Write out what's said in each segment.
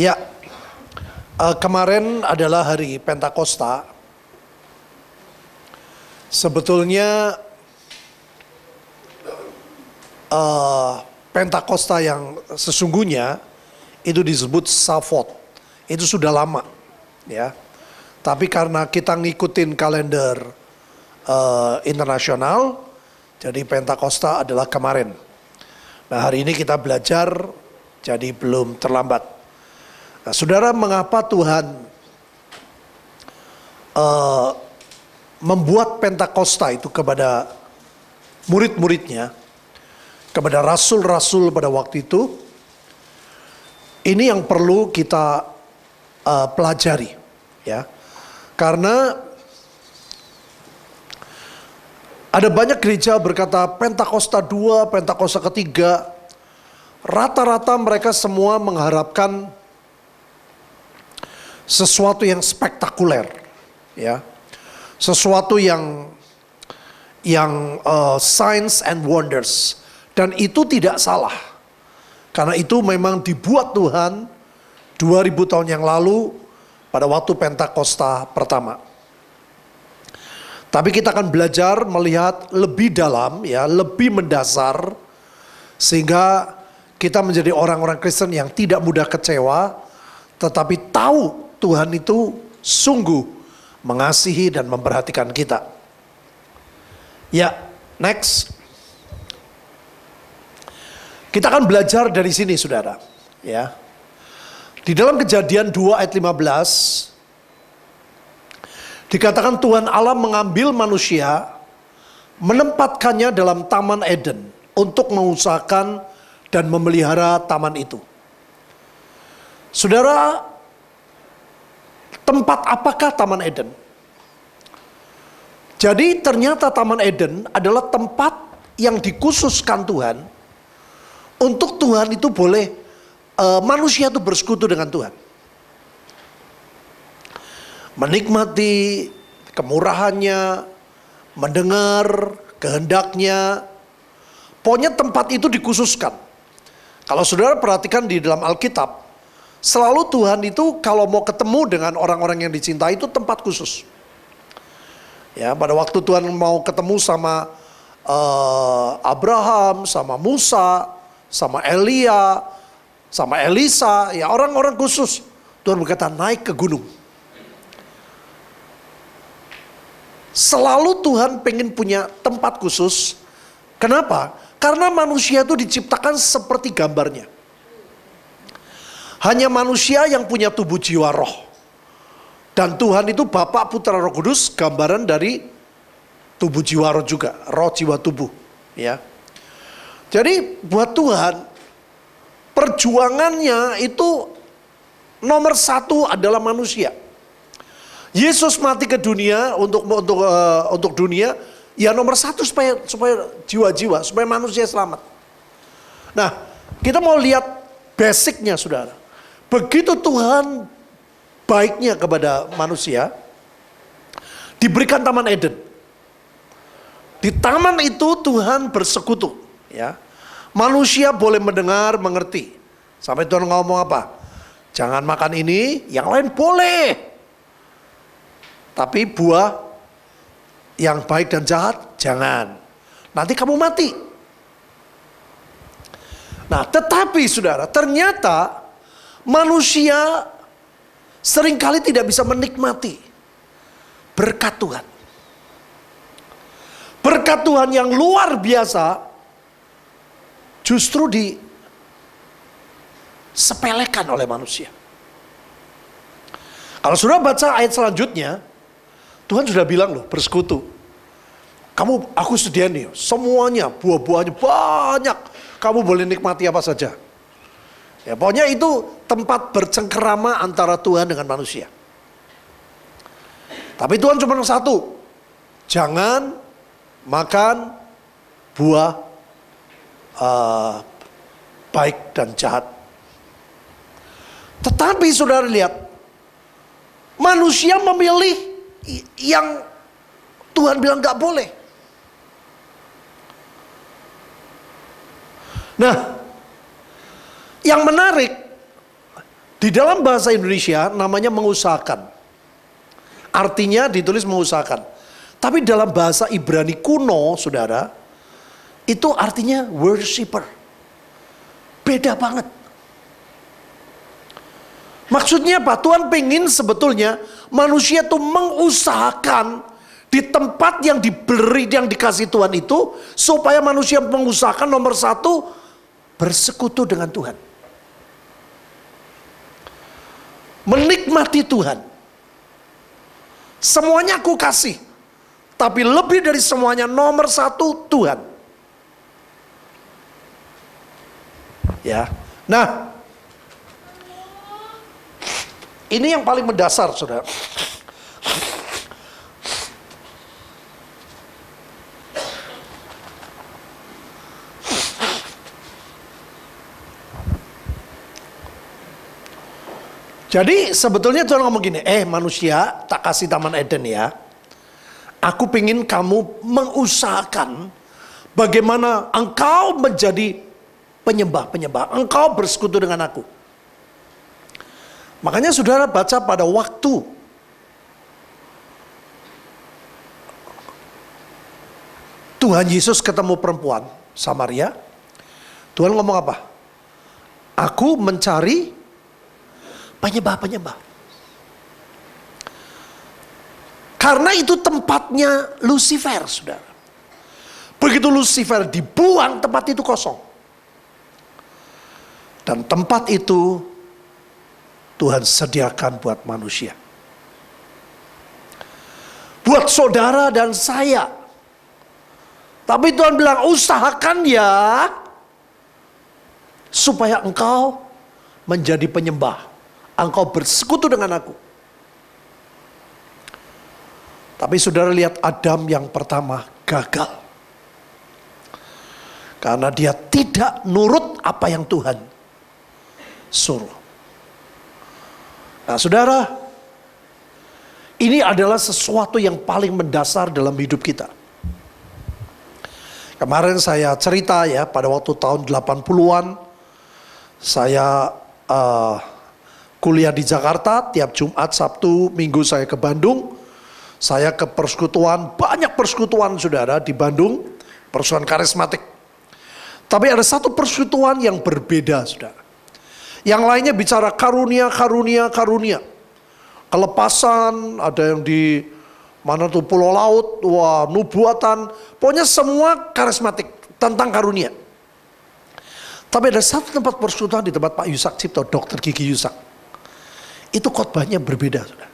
Ya, kemarin adalah hari Pentakosta. Sebetulnya Pentakosta yang sesungguhnya itu disebut Shavuot. Itu sudah lama, ya. Tapi karena kita ngikutin kalender internasional, jadi Pentakosta adalah kemarin. Nah, hari ini kita belajar, jadi belum terlambat. Nah, saudara, mengapa Tuhan membuat Pentakosta itu kepada murid-muridnya, kepada rasul-rasul pada waktu itu? Ini yang perlu kita pelajari, ya. Karena ada banyak gereja berkata Pentakosta 2, Pentakosta ketiga. Rata-rata mereka semua mengharapkan sesuatu yang spektakuler, ya, sesuatu yang signs and wonders, dan itu tidak salah, karena itu memang dibuat Tuhan 2000 tahun yang lalu pada waktu Pentakosta pertama. Tapi kita akan belajar melihat lebih dalam, ya, lebih mendasar, sehingga kita menjadi orang-orang Kristen yang tidak mudah kecewa, tetapi tahu Tuhan itu sungguh mengasihi dan memperhatikan kita. Ya, next. Kita akan belajar dari sini, saudara. Ya. Di dalam Kejadian 2 ayat 15, dikatakan Tuhan Allah mengambil manusia, menempatkannya dalam Taman Eden untuk mengusahakan dan memelihara taman itu. Saudara, tempat apakah Taman Eden? Jadi ternyata Taman Eden adalah tempat yang dikhususkan Tuhan untuk Tuhan itu boleh manusia itu bersekutu dengan Tuhan, menikmati kemurahannya, mendengar kehendaknya. Pokoknya tempat itu dikhususkan. Kalau saudara perhatikan di dalam Alkitab, selalu Tuhan itu kalau mau ketemu dengan orang-orang yang dicintai itu tempat khusus. Ya, pada waktu Tuhan mau ketemu sama Abraham, sama Musa, sama Elia, sama Elisa, ya orang-orang khusus. Tuhan berkata naik ke gunung. Selalu Tuhan pengen punya tempat khusus. Kenapa? Karena manusia itu diciptakan seperti gambarnya. Hanya manusia yang punya tubuh jiwa roh. Dan Tuhan itu Bapa, Putra, Roh Kudus, gambaran dari tubuh jiwa roh juga, roh jiwa tubuh, ya. Jadi buat Tuhan perjuangannya itu nomor satu adalah manusia. Yesus mati ke dunia untuk dunia, ya nomor satu supaya jiwa-jiwa, supaya manusia selamat. Nah, kita mau lihat basicnya, saudara. Begitu Tuhan baiknya kepada manusia, diberikan Taman Eden. Di taman itu Tuhan bersekutu, ya. Manusia boleh mendengar, mengerti. Sampai Tuhan ngomong apa? Jangan makan ini, yang lain boleh. Tapi buah yang baik dan jahat, jangan. Nanti kamu mati. Nah, tetapi saudara, ternyata manusia seringkali tidak bisa menikmati berkat Tuhan. Berkat Tuhan yang luar biasa justru disepelekan oleh manusia. Kalau sudah baca ayat selanjutnya, Tuhan sudah bilang loh, bersekutu. Aku sediain nih, semuanya, buah-buahnya banyak. Kamu boleh nikmati apa saja. Ya, pokoknya itu tempat bercengkerama antara Tuhan dengan manusia. Tapi Tuhan cuma satu, jangan makan buah baik dan jahat. Tetapi saudara lihat, manusia memilih yang Tuhan bilang gak boleh. Nah, yang menarik, Di dalam bahasa Indonesia namanya mengusahakan. Artinya ditulis mengusahakan. Tapi dalam bahasa Ibrani kuno, saudara, itu artinya worshiper. Beda banget. Maksudnya apa? Tuhan pengen sebetulnya manusia itu mengusahakan di tempat yang diberi, yang dikasih Tuhan itu, supaya manusia mengusahakan nomor satu, bersekutu dengan Tuhan. Menikmati Tuhan. Semuanya aku kasih. Tapi lebih dari semuanya nomor satu Tuhan. Ya. Nah, ini yang paling mendasar, saudara. Jadi sebetulnya Tuhan ngomong gini, manusia tak kasih Taman Eden ya. Aku pengen kamu mengusahakan bagaimana engkau menjadi penyembah-penyembah. Engkau bersekutu dengan aku. Makanya saudara baca pada waktu Tuhan Yesus ketemu perempuan Samaria. Tuhan ngomong apa? Aku mencari penyembah-penyembah. Karena itu tempatnya Lucifer, saudara. Begitu Lucifer dibuang, tempat itu kosong. Dan tempat itu Tuhan sediakan buat manusia. Buat saudara dan saya. Tapi Tuhan bilang, usahakan ya, supaya engkau menjadi penyembah. Engkau bersekutu dengan aku. Tapi saudara lihat Adam yang pertama gagal. Karena dia tidak nurut apa yang Tuhan suruh. Nah saudara, ini adalah sesuatu yang paling mendasar dalam hidup kita. Kemarin saya cerita ya, pada waktu tahun 80-an, saya kuliah di Jakarta, tiap Jumat, Sabtu, Minggu saya ke Bandung. Saya ke persekutuan, banyak persekutuan saudara di Bandung, persekutuan karismatik. Tapi ada satu persekutuan yang berbeda saudara. Yang lainnya bicara karunia, karunia, karunia. Kelepasan, ada yang di mana tuh Pulau Laut, wah nubuatan. Pokoknya semua karismatik, tentang karunia. Tapi ada satu tempat persekutuan di tempat Pak Yusak Cipto, Dr. Gigi Yusak. Itu khotbahnya berbeda saudara.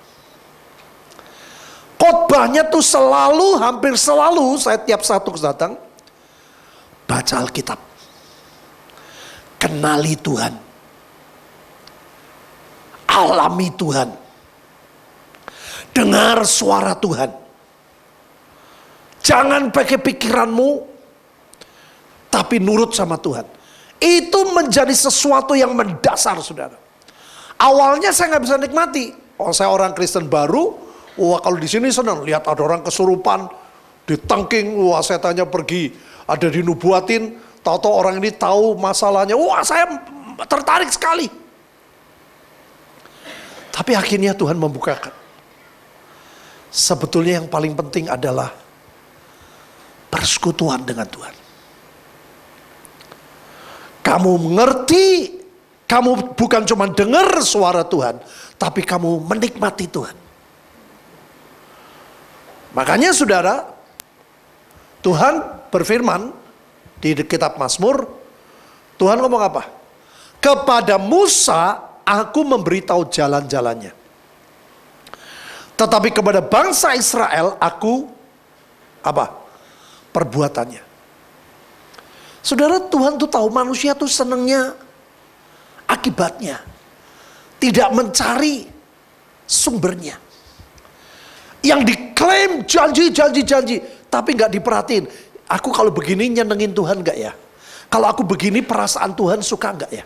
Khotbahnya tuh selalu, hampir selalu, saya tiap satu datang, baca Alkitab. Kenali Tuhan. Alami Tuhan. Dengar suara Tuhan. Jangan pakai pikiranmu, tapi nurut sama Tuhan. Itu menjadi sesuatu yang mendasar saudara. Awalnya saya nggak bisa nikmati. Oh, saya orang Kristen baru. Wah kalau di sini senang lihat ada orang kesurupan, ditengking, wah saya tanya pergi, ada dinubuatin, tahu-tahu orang ini tahu masalahnya, wah saya tertarik sekali. Tapi akhirnya Tuhan membukakan. Sebetulnya yang paling penting adalah persekutuan dengan Tuhan. Kamu mengerti, kamu bukan cuma dengar suara Tuhan, tapi kamu menikmati Tuhan. Makanya saudara, Tuhan berfirman di kitab Mazmur, Tuhan ngomong apa? Kepada Musa aku memberitahu jalan-jalannya. Tetapi kepada bangsa Israel aku apa? Perbuatannya. Saudara, Tuhan tuh tahu manusia tuh senangnya akibatnya. Tidak mencari sumbernya. Yang diklaim janji, tapi nggak diperhatiin. Aku kalau begini nyenengin Tuhan nggak ya? Kalau aku begini perasaan Tuhan suka nggak ya?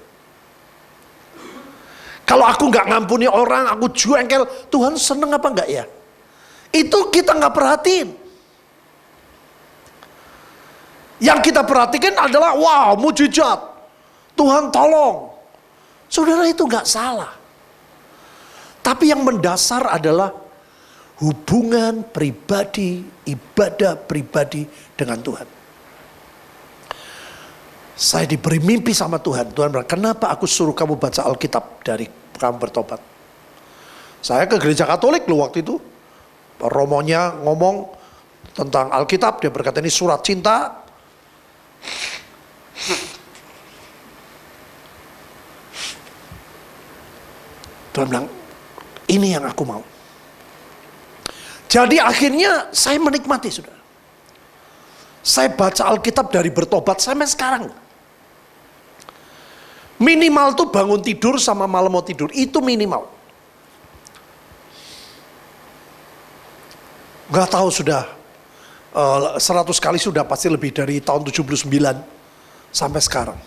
Kalau aku nggak ngampuni orang, aku jengkel, Tuhan seneng apa nggak ya? Itu kita nggak perhatiin. Yang kita perhatikan adalah wow mujizat, Tuhan tolong. Saudara itu nggak salah. Tapi yang mendasar adalah hubungan pribadi, ibadah pribadi dengan Tuhan. Saya diberi mimpi sama Tuhan. Tuhan bilang, kenapa aku suruh kamu baca Alkitab dari kamu bertobat? Saya ke gereja Katolik loh waktu itu. Romonya ngomong tentang Alkitab. Dia berkata ini surat cinta. Tuhan bilang, ini yang aku mau. Jadi akhirnya saya menikmati, saudara. Saya baca Alkitab dari bertobat sampai sekarang. Minimal tuh bangun tidur sama malam mau tidur. Itu minimal. Gak tahu sudah 100 kali sudah, pasti lebih dari tahun 79 sampai sekarang.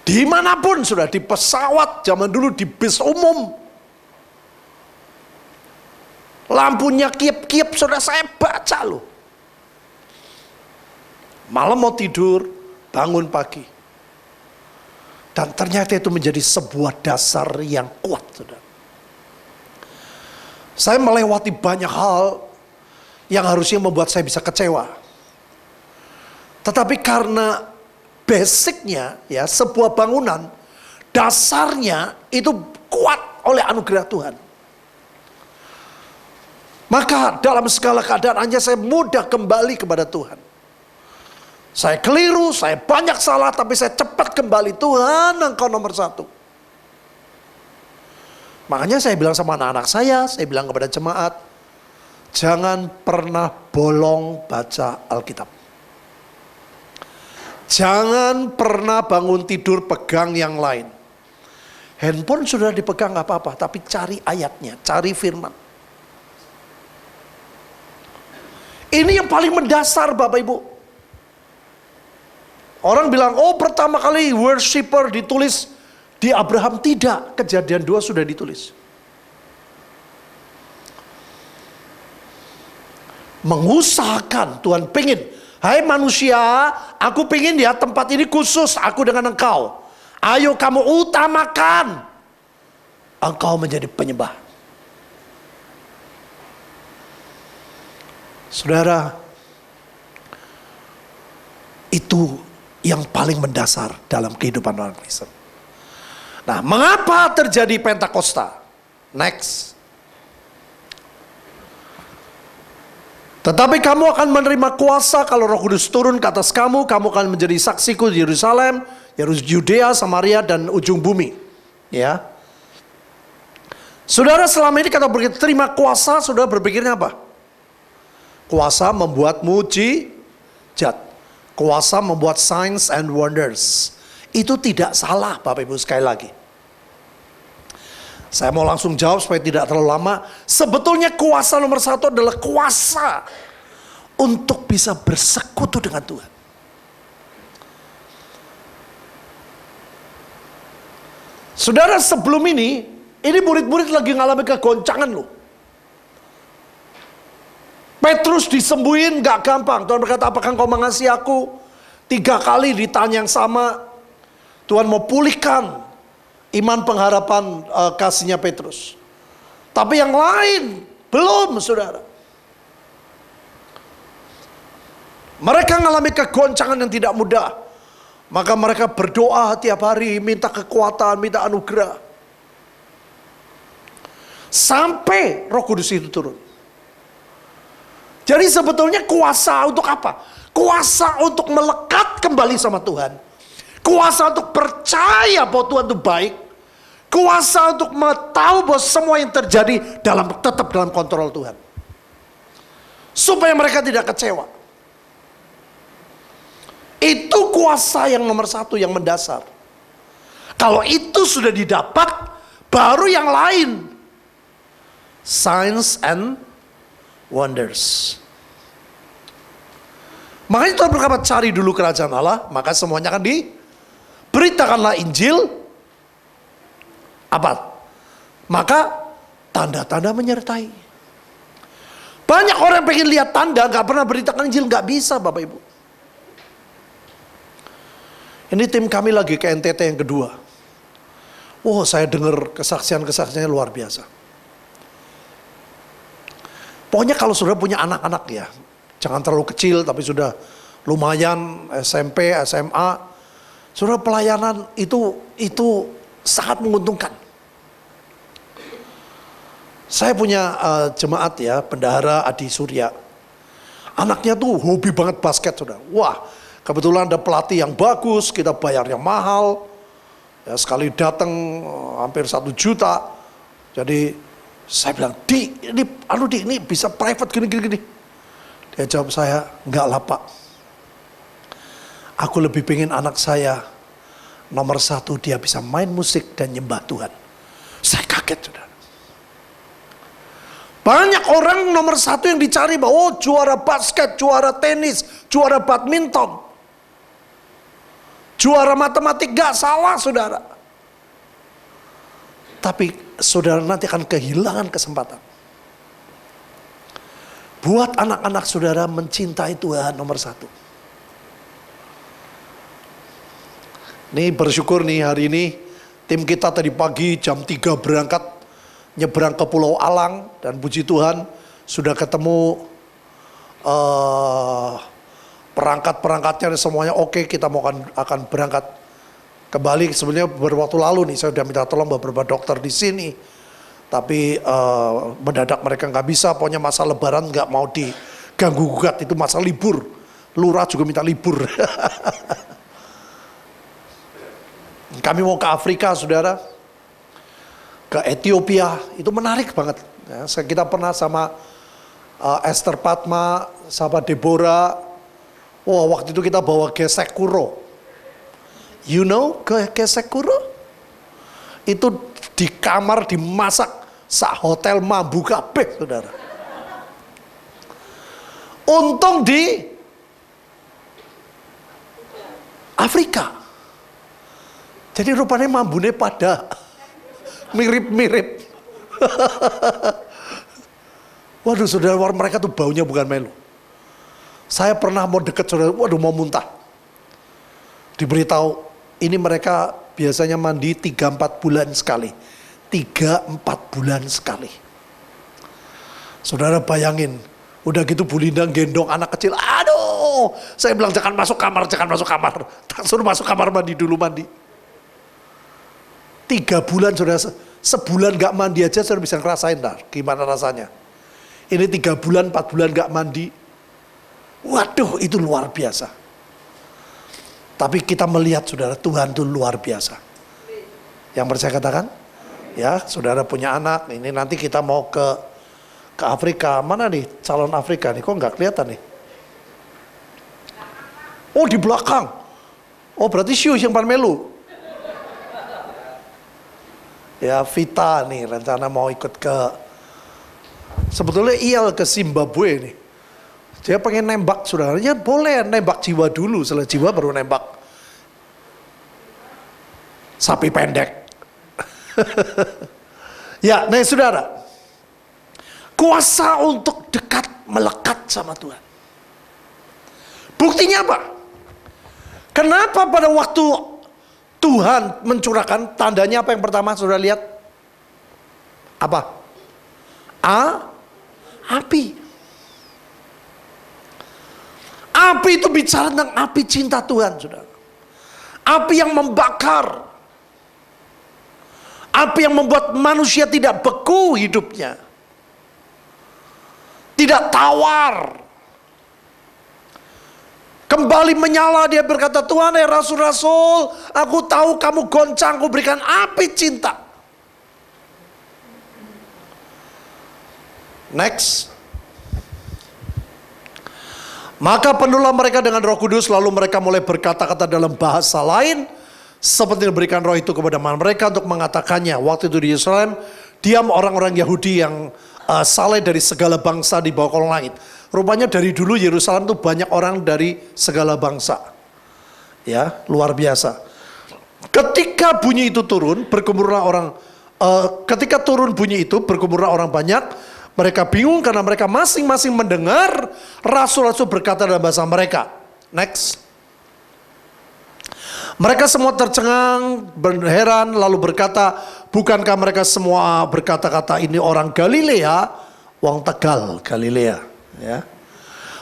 Dimanapun sudah, di pesawat, zaman dulu di bis umum. Lampunya kiep-kiep, sudah saya baca loh. Malam mau tidur, bangun pagi. Dan ternyata itu menjadi sebuah dasar yang kuat, saudara. Saya melewati banyak hal yang harusnya membuat saya bisa kecewa. Tetapi karena basicnya, ya, sebuah bangunan, dasarnya itu kuat oleh anugerah Tuhan. Maka dalam segala keadaan hanya saya mudah kembali kepada Tuhan. Saya keliru, saya banyak salah, tapi saya cepat kembali. Tuhan, Engkau nomor satu. Makanya saya bilang sama anak-anak saya bilang kepada jemaat, jangan pernah bolong baca Alkitab. Jangan pernah bangun tidur pegang yang lain. Handphone sudah dipegang gak apa-apa, tapi cari ayatnya, cari firman. Ini yang paling mendasar, Bapak Ibu. Orang bilang, oh pertama kali worshiper ditulis di Abraham. Tidak, Kejadian 2 sudah ditulis. Mengusahakan, Tuhan pengen, hai manusia, aku pengen ya tempat ini khusus, aku dengan engkau. Ayo kamu utamakan, engkau menjadi penyembah. Saudara, itu yang paling mendasar dalam kehidupan orang Kristen. Nah, mengapa terjadi Pentakosta? Next. Tetapi kamu akan menerima kuasa kalau Roh Kudus turun ke atas kamu. Kamu akan menjadi saksiku di Yerusalem, Yudea, Samaria, dan ujung bumi. Ya. Saudara, selama ini kata begitu terima kuasa, saudara berpikirnya apa? Kuasa membuat mujizat. Kuasa membuat signs and wonders. Itu tidak salah, Bapak Ibu, sekali lagi. Saya mau langsung jawab supaya tidak terlalu lama. Sebetulnya kuasa nomor satu adalah kuasa untuk bisa bersekutu dengan Tuhan. Saudara, sebelum ini murid-murid lagi ngalami kegoncangan loh. Petrus disembuhin gak gampang. Tuhan berkata, apakah engkau mengasihi aku? 3 kali ditanya yang sama. Tuhan mau pulihkan iman pengharapan kasihnya Petrus. Tapi yang lain belum, saudara. Mereka mengalami kegoncangan yang tidak mudah. Maka mereka berdoa tiap hari, minta kekuatan, minta anugerah. Sampai Roh Kudus itu turun. Jadi sebetulnya kuasa untuk apa? Kuasa untuk melekat kembali sama Tuhan. Kuasa untuk percaya bahwa Tuhan itu baik. Kuasa untuk tahu bahwa semua yang terjadi tetap dalam kontrol Tuhan. Supaya mereka tidak kecewa. Itu kuasa yang nomor satu, yang mendasar. Kalau itu sudah didapat, baru yang lain. Signs and wonders. Makanya Tuhan berkata, cari dulu kerajaan Allah, maka semuanya akan diberitakanlah Injil. Apa? Maka tanda-tanda menyertai. Banyak orang yang pengen lihat tanda, gak pernah beritakan Injil, gak bisa, Bapak Ibu. Ini tim kami lagi ke NTT yang kedua. Oh, saya dengar kesaksian-kesaksiannya luar biasa. Pokoknya kalau saudara punya anak-anak ya, jangan terlalu kecil tapi sudah lumayan SMP, SMA, saudara pelayanan itu sangat menguntungkan. Saya punya jemaat ya, Bendahara Adi Surya. Anaknya tuh hobi banget basket, saudara. Wah, kebetulan ada pelatih yang bagus, kita bayar yang mahal. Ya, sekali datang hampir 1 juta. Jadi saya bilang, Di, ini bisa private gini. Dia jawab saya, enggak lah Pak. Aku lebih pengen anak saya, nomor 1 dia bisa main musik dan nyembah Tuhan. Saya kaget, saudara. Banyak orang nomor 1 yang dicari, bahwa juara basket, juara tenis, juara badminton, juara matematik, gak salah saudara. Tapi saudara nanti akan kehilangan kesempatan. Buat anak-anak saudara mencintai Tuhan nomor 1. Nih bersyukur nih hari ini tim kita tadi pagi jam 3 berangkat nyebrang ke Pulau Alang, dan puji Tuhan sudah ketemu perangkat-perangkatnya semuanya oke. Kita mau akan berangkat kembali. Sebenarnya beberapa waktu lalu nih saya sudah minta tolong beberapa dokter di sini, tapi mendadak mereka nggak bisa. Pokoknya masa Lebaran nggak mau diganggu gugat, itu masa libur. Lurah juga minta libur. Kami mau ke Afrika saudara, ke Ethiopia, itu menarik banget. Ya, kita pernah sama Esther Padma, sama Deborah. Wah, waktu itu kita bawa gesek kuro. You know gesek kuro? Itu di kamar dimasak sak hotel mambu kabeh, saudara. Untung di Afrika. Jadi rupanya mambune pada mirip-mirip. Waduh saudara, mereka tuh baunya bukan main. Saya pernah mau deket saudara, waduh mau muntah. Diberitahu, ini mereka biasanya mandi 3-4 bulan sekali. 3-4 bulan sekali. Saudara bayangin, udah gitu Bu Lindang gendong anak kecil. Aduh, saya bilang jangan masuk kamar. Suruh masuk kamar mandi dulu, mandi. 3 bulan saudara, sebulan gak mandi aja saudara bisa ngerasain dah gimana rasanya. Ini 3 bulan, 4 bulan gak mandi. Waduh, itu luar biasa. Tapi kita melihat saudara, Tuhan itu luar biasa. Yang percaya katakan, ya saudara punya anak, ini nanti kita mau ke Afrika. Mana nih calon Afrika nih, kok nggak kelihatan nih? Oh di belakang. Oh berarti Siu yang Parmelu. Ya Vita nih rencana mau ikut sebetulnya IEL ke Zimbabwe nih. Dia pengen nembak saudaranya, boleh nembak jiwa dulu, setelah jiwa baru nembak sapi pendek. Ya, nah saudara, kuasa untuk dekat, melekat sama Tuhan. Buktinya apa? Kenapa pada waktu Tuhan mencurahkan, tandanya apa yang pertama saudara lihat? Apa? Api. Api itu bicara tentang api cinta Tuhan, saudara. Api yang membakar. Api yang membuat manusia tidak beku hidupnya. Tidak tawar. Kembali menyala, dia berkata, Tuhan ya rasul-rasul, aku tahu kamu goncang, aku berikan api cinta. Next. Maka penuhlah mereka dengan Roh Kudus, lalu mereka mulai berkata-kata dalam bahasa lain, seperti diberikan roh itu kepada mereka untuk mengatakannya. Waktu itu di Yerusalem, diam orang-orang Yahudi yang saleh dari segala bangsa di bawah kolong langit. Rupanya dari dulu Yerusalem itu banyak orang dari segala bangsa. Ya, luar biasa. Ketika bunyi itu turun, berkumpullah orang, ketika turun bunyi itu, berkumpullah orang banyak. Mereka bingung karena mereka masing-masing mendengar rasul-rasul berkata dalam bahasa mereka. Next. Mereka semua tercengang, berheran, lalu berkata, bukankah mereka semua berkata-kata ini orang Galilea? wong Tegal, Galilea. Ya.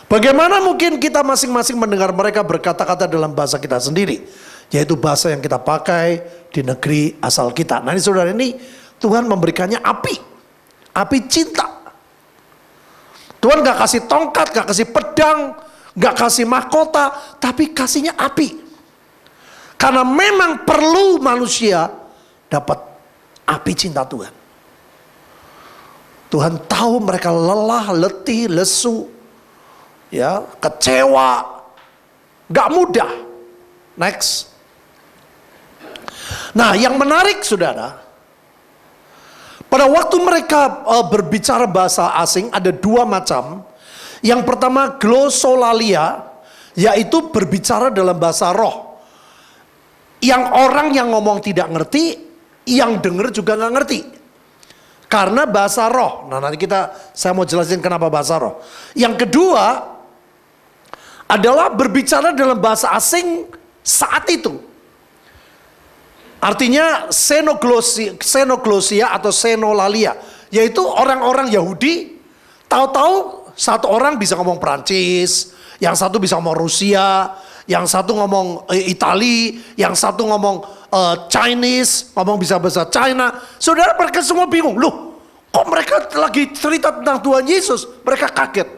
Bagaimana mungkin kita masing-masing mendengar mereka berkata-kata dalam bahasa kita sendiri, yaitu bahasa yang kita pakai di negeri asal kita. Nah ini saudara, ini Tuhan memberikannya api cinta. Tuhan gak kasih tongkat, gak kasih pedang, gak kasih mahkota, tapi kasihnya api. Karena memang perlu manusia dapat api cinta Tuhan. Tuhan tahu mereka lelah, letih, lesu, ya, kecewa, gak mudah. Next. Nah, yang menarik saudara, pada waktu mereka berbicara bahasa asing ada dua macam. Yang pertama glossolalia, yaitu berbicara dalam bahasa roh. Yang orang yang ngomong tidak ngerti, yang denger juga nggak ngerti. Karena bahasa roh. Nah nanti saya mau jelasin kenapa bahasa roh. Yang kedua adalah berbicara dalam bahasa asing saat itu. Artinya xenoglosia atau xenolalia, yaitu orang-orang Yahudi tahu-tahu satu orang bisa ngomong Perancis, yang satu bisa ngomong Rusia, yang satu ngomong Itali, yang satu ngomong Chinese, ngomong bisa bahasa China. Saudara, mereka semua bingung, loh kok mereka lagi cerita tentang Tuhan Yesus, mereka kaget.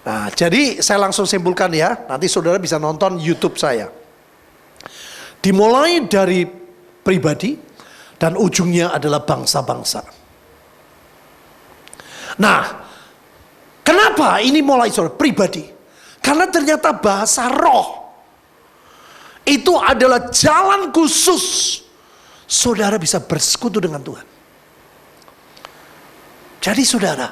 Nah jadi saya langsung simpulkan ya, nanti saudara bisa nonton YouTube saya. Dimulai dari pribadi dan ujungnya adalah bangsa-bangsa. Nah, kenapa ini mulai saudara pribadi? Karena ternyata bahasa roh itu adalah jalan khusus saudara bisa bersekutu dengan Tuhan. Jadi saudara,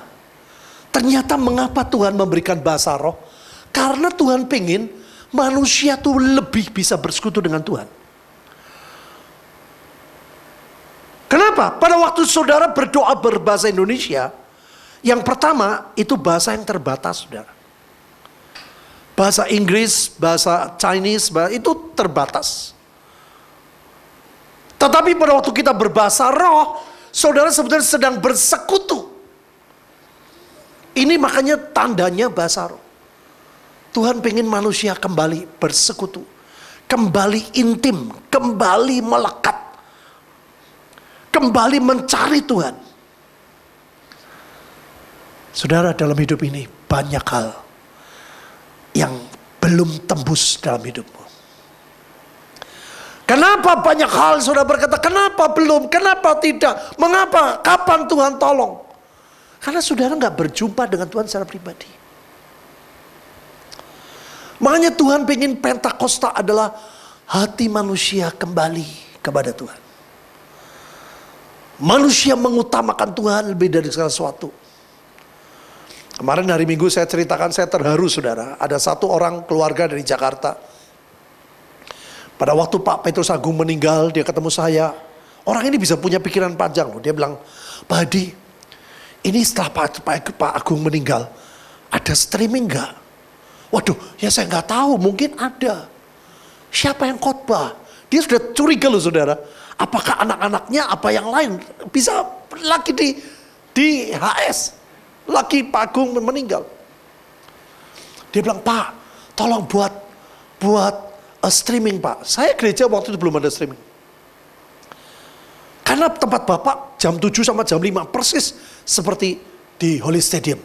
ternyata mengapa Tuhan memberikan bahasa roh? Karena Tuhan pengen manusia tuh lebih bisa bersekutu dengan Tuhan. Kenapa? Pada waktu saudara berdoa berbahasa Indonesia, yang pertama itu bahasa yang terbatas, saudara. Bahasa Inggris, bahasa Chinese, itu terbatas. Tetapi pada waktu kita berbahasa roh, saudara sebetulnya sedang bersekutu. Ini makanya tandanya bahasa roh. Tuhan pengen manusia kembali bersekutu, kembali intim, kembali melekat, kembali mencari Tuhan. Saudara, dalam hidup ini banyak hal yang belum tembus dalam hidupmu. Kenapa banyak hal saudara berkata, kenapa belum, kenapa tidak, mengapa, kapan Tuhan tolong? Karena saudara nggak berjumpa dengan Tuhan secara pribadi. Makanya Tuhan pengen Pentakosta adalah hati manusia kembali kepada Tuhan. Manusia mengutamakan Tuhan lebih dari segala sesuatu. Kemarin hari Minggu saya ceritakan, saya terharu saudara. Ada satu orang keluarga dari Jakarta. Pada waktu Pak Petrus Agung meninggal, dia ketemu saya. Orang ini bisa punya pikiran panjang loh. Dia bilang, Pak Hadi, ini setelah Pak Agung meninggal, ada streaming nggak? Waduh, ya saya nggak tahu, mungkin ada. Siapa yang khotbah? Dia sudah curiga loh saudara. Apakah anak-anaknya, apa yang lain bisa lagi di HS, lagi Pak Agung meninggal. Dia bilang, Pak, tolong buat streaming Pak. Saya gereja waktu itu belum ada streaming. Karena tempat Bapak jam 7 sama jam 5 persis seperti di Holy Stadium.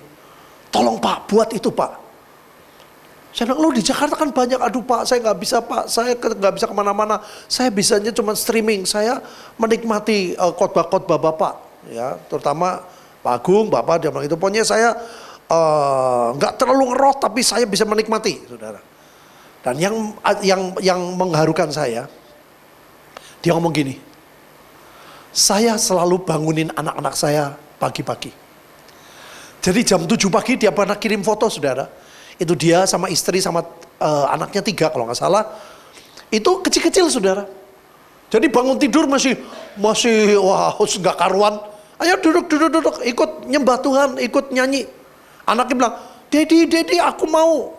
Tolong Pak, buat itu Pak. Saya bilang, lo di Jakarta kan banyak, aduh Pak, saya nggak bisa Pak, saya nggak bisa kemana-mana, saya bisanya cuma streaming, saya menikmati khotbah-khotbah Bapak, ya, terutama Pak Agung, Bapak dia bilang itu, pokoknya saya nggak terlalu ngeroh, tapi saya bisa menikmati, saudara. Dan yang mengharukan saya, dia ngomong gini, saya selalu bangunin anak-anak saya pagi-pagi. Jadi jam 7 pagi dia pernah kirim foto, saudara. Itu dia sama istri sama anaknya 3 kalau nggak salah. Itu kecil-kecil saudara. Jadi bangun tidur masih wah nggak karuan. Ayo duduk, ikut nyembah Tuhan, ikut nyanyi. Anaknya bilang, Dedi aku mau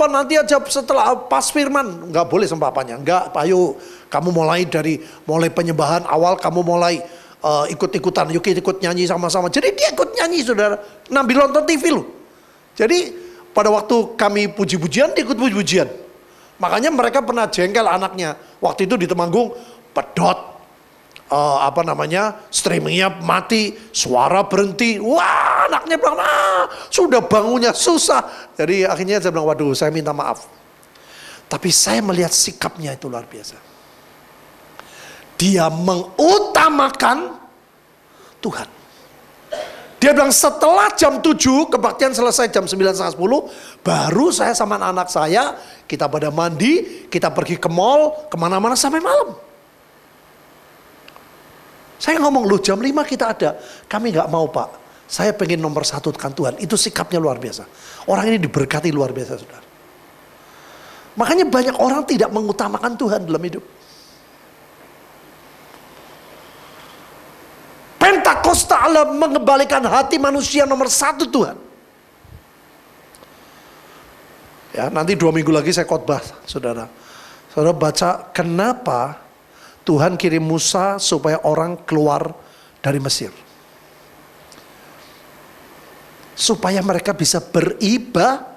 nanti aja setelah pas firman. Nggak boleh sama papanya. Nggak, ayo kamu mulai penyembahan awal, kamu mulai ikut-ikutan, yuk ikut nyanyi sama-sama. Jadi dia ikut nyanyi, saudara. Nampil nonton TV loh. Jadi pada waktu kami puji-pujian, dia ikut puji-pujian. Makanya mereka pernah jengkel anaknya. Waktu itu di Temanggung, pedot. Streamingnya mati, suara berhenti. Wah, anaknya bilang, sudah bangunnya susah. Jadi akhirnya saya bilang, waduh, saya minta maaf. Tapi saya melihat sikapnya itu luar biasa. Dia mengutamakan Tuhan. Dia bilang setelah jam 7, kebaktian selesai jam 9.10, baru saya sama anak saya, kita pada mandi, kita pergi ke mall, kemana-mana sampai malam. Saya ngomong, loh jam 5 kita ada. Kami nggak mau Pak, saya pengen nomor 1 kan Tuhan. Itu sikapnya luar biasa. Orang ini diberkati luar biasa, saudara. Makanya banyak orang tidak mengutamakan Tuhan dalam hidup. Pentakosta Allah mengembalikan hati manusia nomor 1 Tuhan. Ya, nanti 2 minggu lagi saya khotbah, saudara. Saudara baca kenapa Tuhan kirim Musa supaya orang keluar dari Mesir. Supaya mereka bisa beribadah.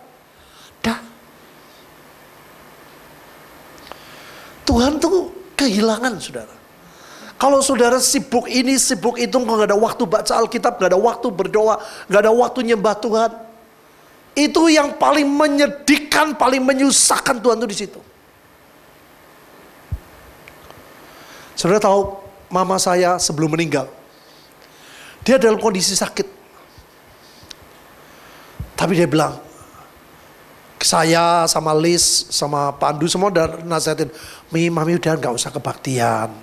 Tuhan tuh kehilangan, saudara. Kalau saudara sibuk ini, sibuk itu, nggak ada waktu baca Alkitab, nggak ada waktu berdoa, nggak ada waktu nyembah Tuhan. Itu yang paling menyedihkan, paling menyusahkan Tuhan tuh di situ. Saudara tahu, mama saya sebelum meninggal, dia dalam kondisi sakit. Tapi dia bilang, saya sama Liz, sama Pandu semua udah nasihatin, Mami udah gak usah kebaktian,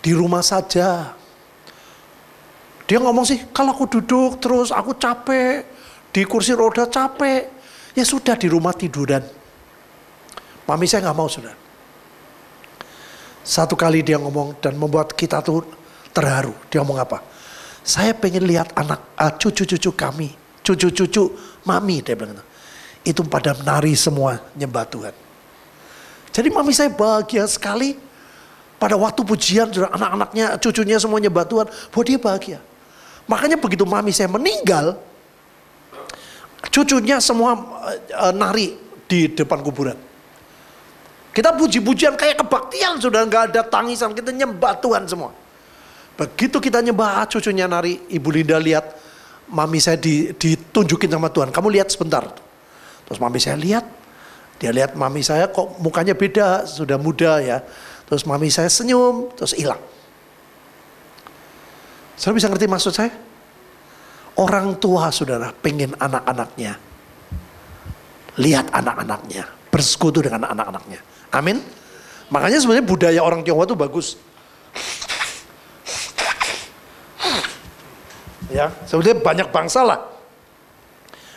di rumah saja. Dia ngomong sih, kalau aku duduk terus aku capek, di kursi roda capek, ya sudah di rumah tiduran. Mami saya gak mau, saudara. Satu kali dia ngomong dan membuat kita tuh terharu. Dia ngomong apa? Saya pengen lihat cucu-cucu kami, cucu-cucu mami, dia bilang. Itu pada menari semua nyembah Tuhan. Jadi mami saya bahagia sekali. Pada waktu pujian, anak-anaknya, cucunya semua nyembah Tuhan. Bahwa dia bahagia. Makanya begitu mami saya meninggal, cucunya semua nari di depan kuburan. Kita puji-pujian kayak kebaktian, sudah nggak ada tangisan, kita nyembah Tuhan semua. Begitu kita nyembah, cucunya nari, Ibu Linda lihat, mami saya ditunjukin sama Tuhan, kamu lihat sebentar. Terus mami saya lihat, dia lihat mami saya kok mukanya beda, sudah muda ya. Terus mami saya senyum, terus hilang. Saudara bisa ngerti maksud saya? Orang tua, saudara, pengen anak-anaknya, lihat anak-anaknya, bersekutu dengan anak-anaknya. Amin. Makanya sebenarnya budaya orang Tionghoa itu bagus. Ya, sebenarnya banyak bangsa lah.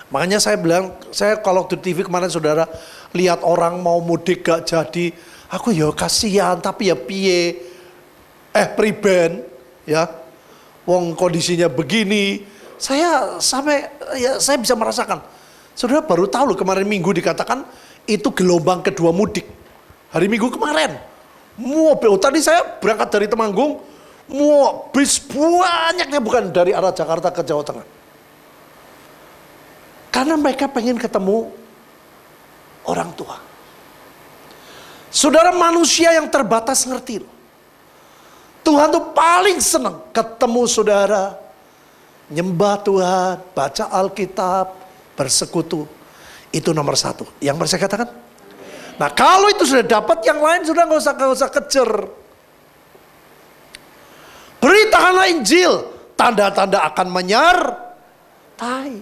Makanya saya bilang, saya kalau di TV kemarin saudara lihat orang mau mudik gak jadi, aku ya kasihan, tapi ya piye, priben, ya, wong kondisinya begini. Saya sampai, ya saya bisa merasakan. Saudara baru tahu loh kemarin Minggu dikatakan itu gelombang kedua mudik. Hari Minggu kemarin, mobil, tadi saya berangkat dari Temanggung, bis banyaknya bukan dari arah Jakarta ke Jawa Tengah. Karena mereka pengen ketemu orang tua. Saudara, manusia yang terbatas ngerti loh. Tuhan tuh paling senang ketemu saudara, nyembah Tuhan, baca Alkitab, bersekutu. Itu nomor 1. Yang saya katakan. Nah kalau itu sudah dapat, yang lain sudah nggak usah kejar. Beritakanlah Injil, tanda-tanda akan menyertai.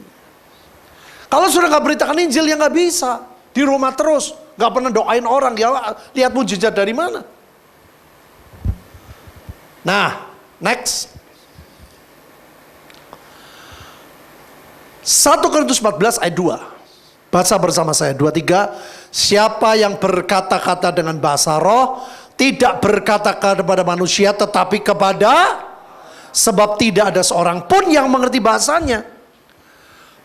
Kalau sudah nggak beritakan Injil, ya nggak bisa. Di rumah terus, nggak pernah doain orang, ya lihat mujizat dari mana. Nah, next. 1 Korintus 14 ayat 2. Baca bersama saya, 2-3. Siapa yang berkata-kata dengan bahasa roh, tidak berkata kepada manusia, tetapi kepada, sebab tidak ada seorang pun yang mengerti bahasanya.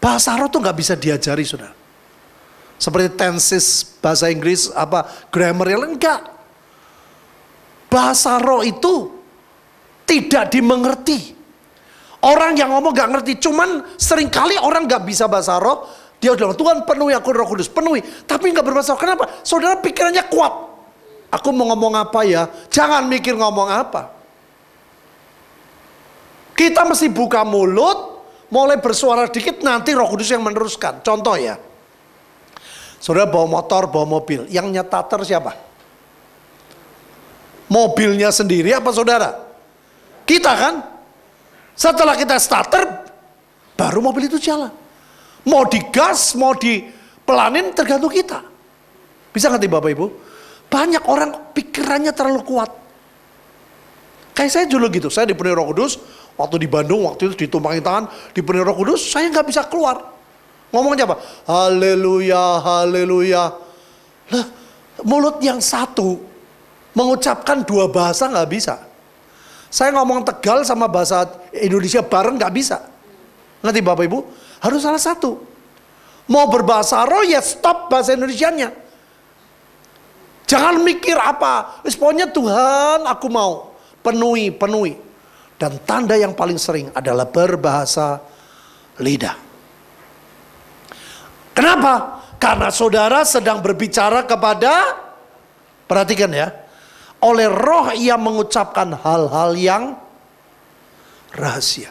Bahasa roh tuh nggak bisa diajari, saudara. Seperti tenses, bahasa Inggris, grammar, enggak. Bahasa roh itu tidak dimengerti. Orang yang ngomong gak ngerti, cuman seringkali orang gak bisa bahasa roh, dia bilang, Tuhan penuhi aku Roh Kudus, penuhi. Tapi gak berbahasa roh, kenapa? Saudara pikirannya kuat. Aku mau ngomong apa ya? Jangan mikir ngomong apa. Kita mesti buka mulut, mulai bersuara dikit, nanti Roh Kudus yang meneruskan. Contoh ya, saudara bawa motor, bawa mobil, yang nyetater siapa? Mobilnya sendiri apa saudara? Kita kan? Setelah kita starter, baru mobil itu jalan. Mau digas, mau dipelanin, tergantung kita. Bisa ngerti Bapak Ibu? Banyak orang pikirannya terlalu kuat. Kayak saya dulu gitu, saya dipenuhi Roh Kudus, waktu di Bandung, waktu itu ditumpangin tangan, dipenuhi Roh Kudus, saya nggak bisa keluar. Ngomongnya apa? Haleluya, haleluya. Lah, mulut yang satu, mengucapkan dua bahasa nggak bisa. Saya ngomong Tegal sama bahasa Indonesia bareng nggak bisa. Ngerti Bapak Ibu? Harus salah satu. Mau berbahasa roh ya stop bahasa Indonesianya. Jangan mikir apa. Pokoknya Tuhan aku mau. Penuhi, penuhi. Dan tanda yang paling sering adalah berbahasa lidah. Kenapa? Karena saudara sedang berbicara kepada, perhatikan ya, oleh roh ia mengucapkan hal-hal yang rahasia.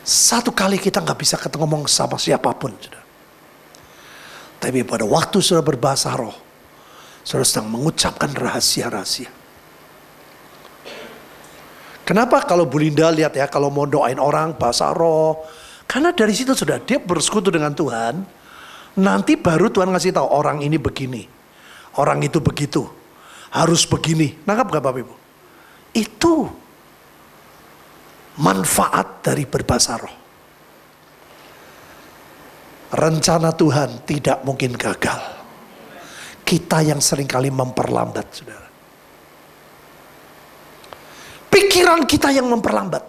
Satu kali kita nggak bisa ngomong sama siapapun, saudara. Tapi pada waktu saudara berbahasa roh, saudara sedang mengucapkan rahasia-rahasia. Kenapa kalau Bu Linda lihat ya, kalau mau doain orang bahasa roh, karena dari situ sudah dia bersekutu dengan Tuhan. Nanti baru Tuhan ngasih tahu orang ini begini, orang itu begitu, harus begini. Nangkap gak Bapak Ibu? Itu manfaat dari berbahasa roh. Rencana Tuhan tidak mungkin gagal. Kita yang seringkali memperlambat, saudara. Pikiran kita yang memperlambat.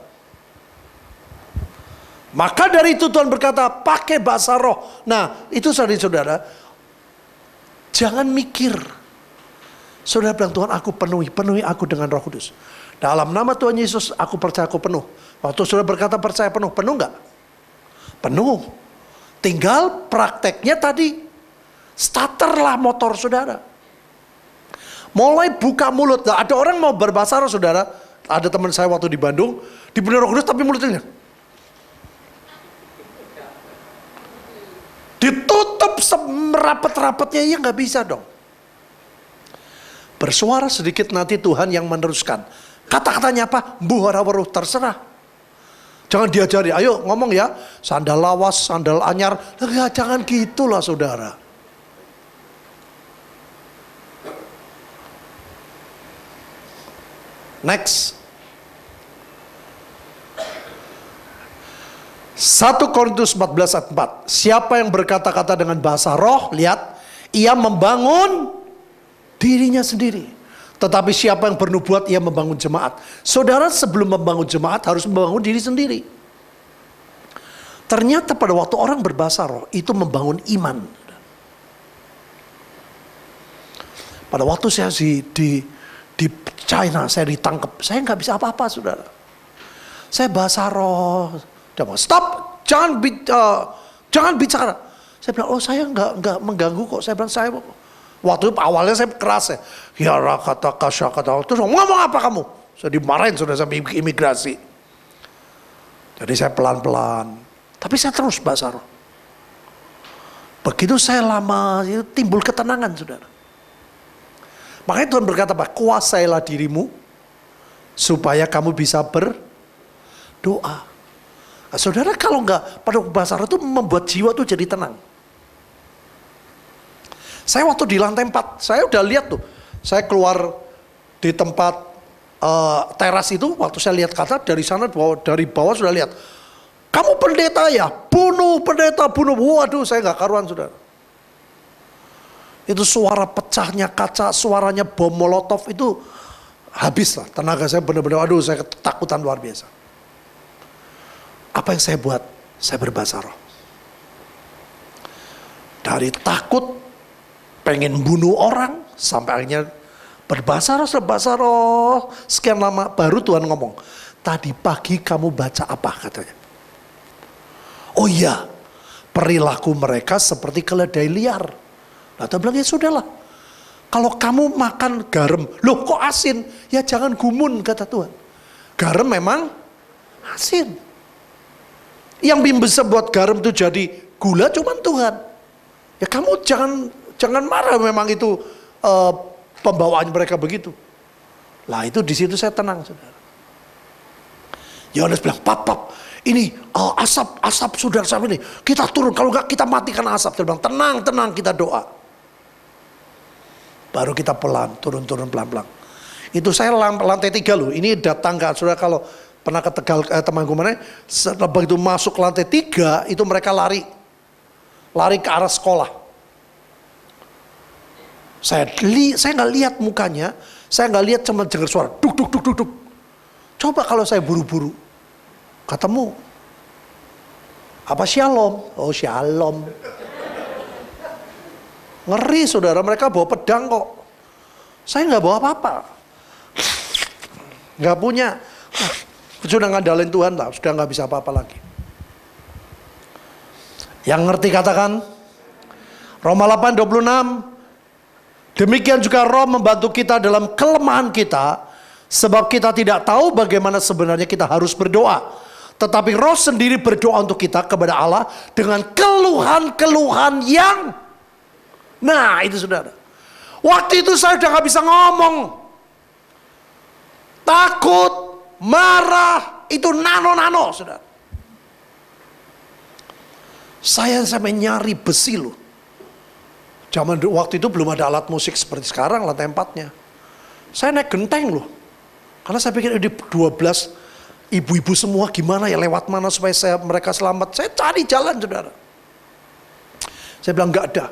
Maka dari itu Tuhan berkata, pakai bahasa roh. Nah, itu saudara-saudara, jangan mikir. Saudara bilang, Tuhan aku penuhi, penuhi aku dengan Roh Kudus. Dalam nama Tuhan Yesus, aku percaya aku penuh. Waktu saudara berkata percaya penuh, penuh enggak? Penuh. Tinggal prakteknya tadi, starterlah motor saudara. Mulai buka mulut. Nah, ada orang mau berbahasa roh saudara. Ada teman saya waktu di Bandung, dipenuhi Roh Kudus tapi mulutnya ditutup semerapat-rapatnya, ya nggak bisa dong. Bersuara sedikit nanti Tuhan yang meneruskan. Kata-katanya apa? Buhara-waruh terserah. Jangan diajari, ayo ngomong ya, sandal lawas, sandal anyar. Enggak, jangan gitulah saudara. Next. 1 Korintus 14 ayat 4. Siapa yang berkata-kata dengan bahasa roh, lihat, ia membangun dirinya sendiri. Tetapi siapa yang bernubuat, ia membangun jemaat. Saudara sebelum membangun jemaat harus membangun diri sendiri. Ternyata pada waktu orang berbahasa roh, itu membangun iman. Pada waktu saya di China, saya ditangkap. Saya nggak bisa apa-apa, saudara. Saya bahasa roh. Dia bilang, stop, jangan bicara. Saya bilang, oh saya nggak mengganggu kok. Saya bilang, saya waktu itu awalnya saya keras ya. Ya kata kasya kata. Terus ngomong apa kamu? Saya dimarahin sudah sampai imigrasi. Jadi saya pelan-pelan. Tapi saya terus bahasa roh. Begitu saya lama, itu timbul ketenangan, saudara. Makanya Tuhan berkata apa? Kuasailah dirimu supaya kamu bisa berdoa. Nah, saudara kalau nggak pada bahasa roh itu membuat jiwa tuh jadi tenang. Saya waktu di lantai 4, saya udah lihat tuh. Saya keluar di tempat teras itu, waktu saya lihat kata dari sana, dari bawah sudah lihat. Kamu pendeta ya? Bunuh, pendeta bunuh. Waduh, saya nggak karuan saudara. Itu suara pecahnya kaca, suaranya bom molotov itu habis lah. Tenaga saya benar-benar, aduh saya ketakutan luar biasa. Apa yang saya buat? Saya berbahasa roh. Dari takut pengen bunuh orang, sampai akhirnya berbahasa roh. Sekian lama baru Tuhan ngomong, tadi pagi kamu baca apa katanya? Oh iya, perilaku mereka seperti keledai liar. Nah, Tuhan bilang, ya sudahlah. Kalau kamu makan garam, loh kok asin? Ya jangan gumun, kata Tuhan. Garam memang asin. Yang bisa buat garam itu jadi gula cuman Tuhan. Ya kamu jangan marah, memang itu pembawaan mereka begitu. Lah itu di situ saya tenang, saudara. Yohanes bilang, pap, ini asap saudara ini, kita turun, kalau enggak kita matikan asap. Dia bilang, tenang, kita doa. Baru kita turun pelan-pelan. Itu saya lantai 3 loh, ini ada tangga, saudara kalau pernah ke Tegal, temanku mana, begitu masuk lantai 3, itu mereka lari ke arah sekolah. Saya nggak lihat mukanya, saya nggak lihat, cuma dengar suara duk. Coba kalau saya buru-buru ketemu, apa shalom? Oh shalom. Ngeri saudara, mereka bawa pedang kok. Saya nggak bawa apa-apa, nggak punya. Sudah ngandalin Tuhan lah, sudah nggak bisa apa-apa lagi. Yang ngerti katakan Roma 8:26. Demikian juga Roh membantu kita dalam kelemahan kita, sebab kita tidak tahu bagaimana sebenarnya kita harus berdoa. Tetapi Roh sendiri berdoa untuk kita kepada Allah dengan keluhan-keluhan yang, nah itu saudara. Waktu itu saya udah gak bisa ngomong. Takut, marah, itu nano-nano saudara. Saya sampai nyari besi loh. Waktu itu belum ada alat musik seperti sekarang, lantai 4-nya. Saya naik genteng loh. Karena saya pikir ini 12 ibu-ibu semua gimana ya, lewat mana supaya mereka selamat. Saya cari jalan saudara. Saya bilang nggak ada.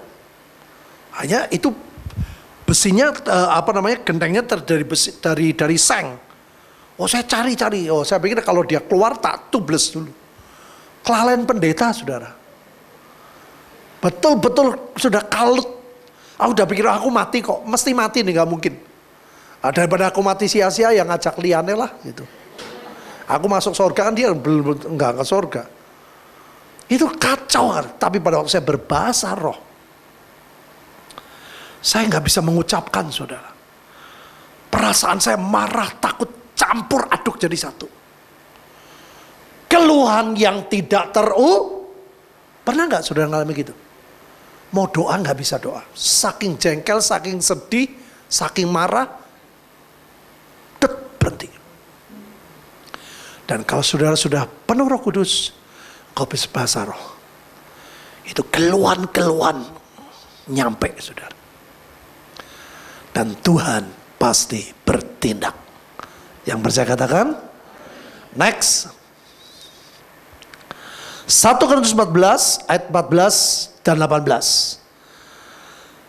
Hanya itu besinya, gentengnya dari seng. Oh saya cari. Oh saya pikir kalau dia keluar tak tubles dulu. Kelalaian pendeta saudara. Betul sudah kalut. Aku udah pikir aku mati kok, mesti mati nih, nggak mungkin. Daripada aku mati sia-sia, yang ngajak liane lah gitu. Aku masuk surga kan dia belum nggak ke surga. Itu kacau. Tapi pada waktu saya berbahasa roh, saya nggak bisa mengucapkan saudara. Perasaan saya marah, takut, campur aduk jadi satu. Keluhan yang tidak pernah nggak saudara ngalami gitu? Mau doa nggak bisa doa, saking jengkel, saking sedih, saking marah, berhenti. Dan kalau saudara sudah penuh Roh Kudus, kau bisa bahasa roh, itu keluhan nyampe saudara. Dan Tuhan pasti bertindak. Yang percaya katakan, next. 1 Korintus 14 ayat 14 dan 18.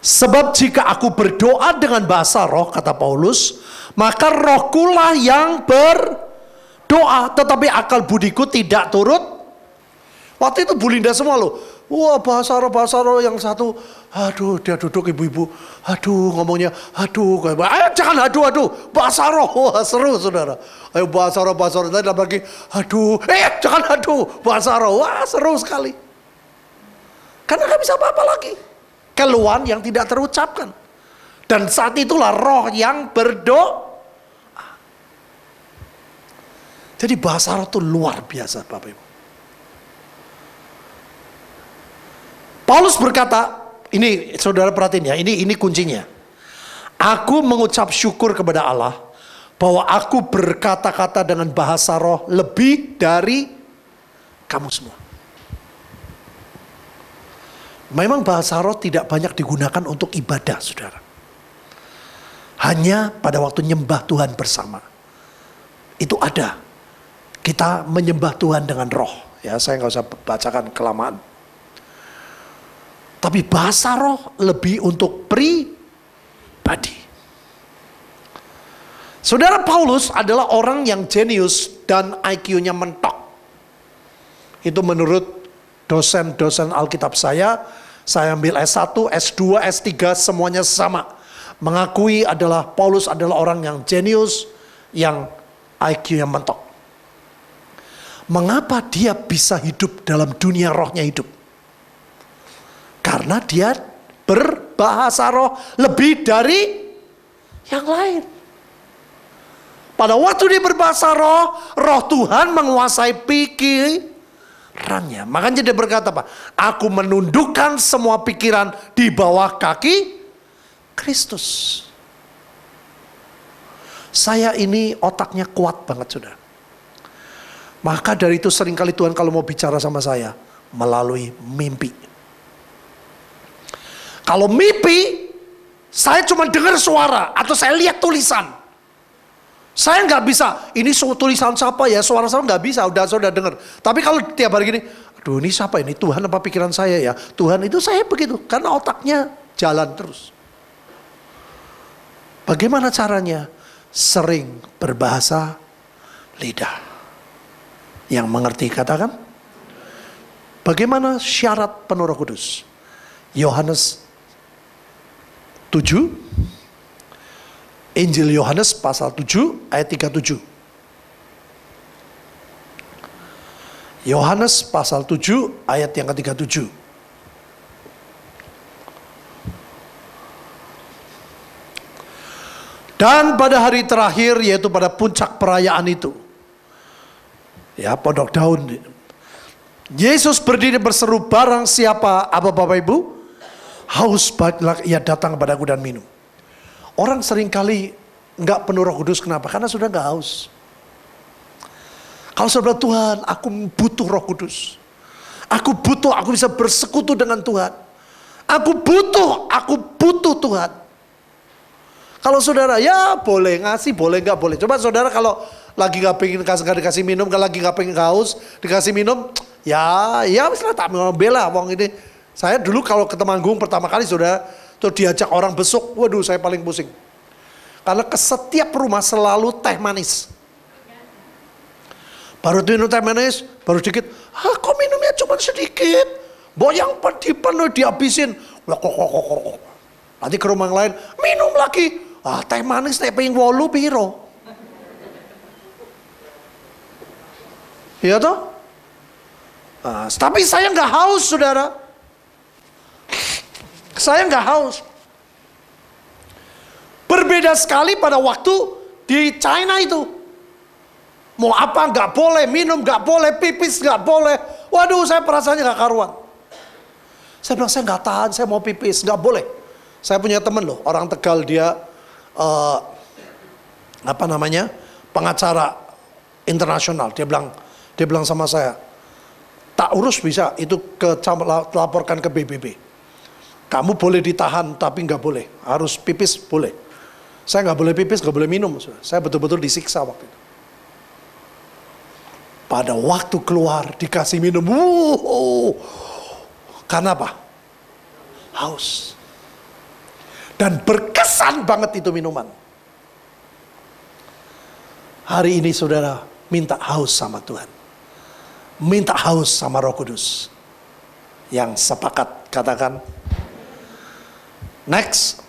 Sebab jika aku berdoa dengan bahasa roh, kata Paulus, maka rohkulah yang berdoa, tetapi akal budiku tidak turut. Waktu itu Bu Linda semua loh. Wah bahasa roh yang satu, aduh dia duduk ibu-ibu, aduh ngomongnya, aduh, ayo jangan aduh, bahasa roh, wah seru saudara. Ayo bahasa roh, tadi lagi, aduh, jangan aduh, bahasa roh, wah seru sekali. Karena gak bisa apa-apa lagi. Keluhan yang tidak terucapkan. Dan saat itulah roh yang berdoa. Jadi bahasa roh itu luar biasa Bapak Ibu. Paulus berkata, ini saudara perhatiin ya, ini kuncinya. Aku mengucap syukur kepada Allah bahwa aku berkata-kata dengan bahasa roh lebih dari kamu semua. Memang bahasa roh tidak banyak digunakan untuk ibadah, saudara. Hanya pada waktu nyembah Tuhan bersama. Itu ada. Kita menyembah Tuhan dengan roh. Ya, saya nggak usah bacakan kelamaan. Tapi bahasa roh lebih untuk pribadi. Saudara Paulus adalah orang yang jenius dan IQ-nya mentok. Itu menurut dosen-dosen Alkitab saya ambil S1, S2, S3 semuanya sama. mengakui Paulus adalah orang yang jenius, yang IQ-nya mentok. Mengapa dia bisa hidup dalam dunia rohnya hidup? Karena dia berbahasa roh lebih dari yang lain. Pada waktu dia berbahasa roh, roh Tuhan menguasai pikirannya. Makanya dia berkata apa? Aku menundukkan semua pikiran di bawah kaki Kristus. Saya ini otaknya kuat banget, saudara. Maka dari itu seringkali Tuhan kalau mau bicara sama saya melalui mimpi. Kalau mimpi, saya cuma dengar suara atau saya lihat tulisan. Saya nggak bisa, ini tulisan siapa ya, suara saya nggak bisa, udah saudara dengar. Tapi kalau tiap hari gini, aduh ini siapa ini, Tuhan apa pikiran saya ya. Tuhan itu saya begitu, karena otaknya jalan terus. Bagaimana caranya? Sering berbahasa lidah. Yang mengerti katakan. Bagaimana syarat penuh Roh Kudus? Yohanes 7. Injil Yohanes pasal 7 ayat 37. Yohanes pasal 7 ayat yang ke-37. Dan pada hari terakhir, yaitu pada puncak perayaan itu, ya pondok daun, Yesus berdiri berseru, barang siapa, apa Bapak Ibu, haus baiklah ia datang kepadaku dan minum. Orang seringkali nggak penuh Roh Kudus, kenapa? Karena sudah nggak haus. Kalau saudara, Tuhan, aku butuh Roh Kudus. Aku bisa bersekutu dengan Tuhan. Aku butuh Tuhan. Kalau saudara, ya boleh ngasih, boleh nggak boleh. Coba saudara kalau lagi nggak pengen dikasih minum, kalau lagi nggak pengen haus, dikasih minum, ya misalnya tak mau bela, wong ini. Saya dulu kalau ke Temanggung pertama kali saudara, tuh diajak orang besuk, waduh saya paling pusing. Karena ke setiap rumah selalu teh manis. Baru minum teh manis, baru sedikit, kok minumnya cuma sedikit? Yang penuh dihabisin. Nanti ke rumah yang lain, minum lagi. Teh manis teh ping 8 piro. Iya toh? Tapi saya nggak haus, saudara. Saya nggak haus. Berbeda sekali pada waktu di China itu. Mau apa nggak boleh, minum nggak boleh, pipis nggak boleh. Waduh, saya perasaannya nggak karuan. Saya bilang saya nggak tahan, saya mau pipis, nggak boleh. Saya punya teman loh, orang Tegal, dia pengacara internasional. Dia bilang sama saya, tak urus bisa, itu laporkan ke BBB. Kamu boleh ditahan tapi nggak boleh, harus pipis boleh. Saya nggak boleh pipis, nggak boleh minum. Saya betul-betul disiksa waktu itu. Pada waktu keluar dikasih minum, karena apa? Haus. Dan berkesan banget itu minuman. Hari ini saudara minta haus sama Tuhan. Minta haus sama Roh Kudus. Yang sepakat katakan. Next.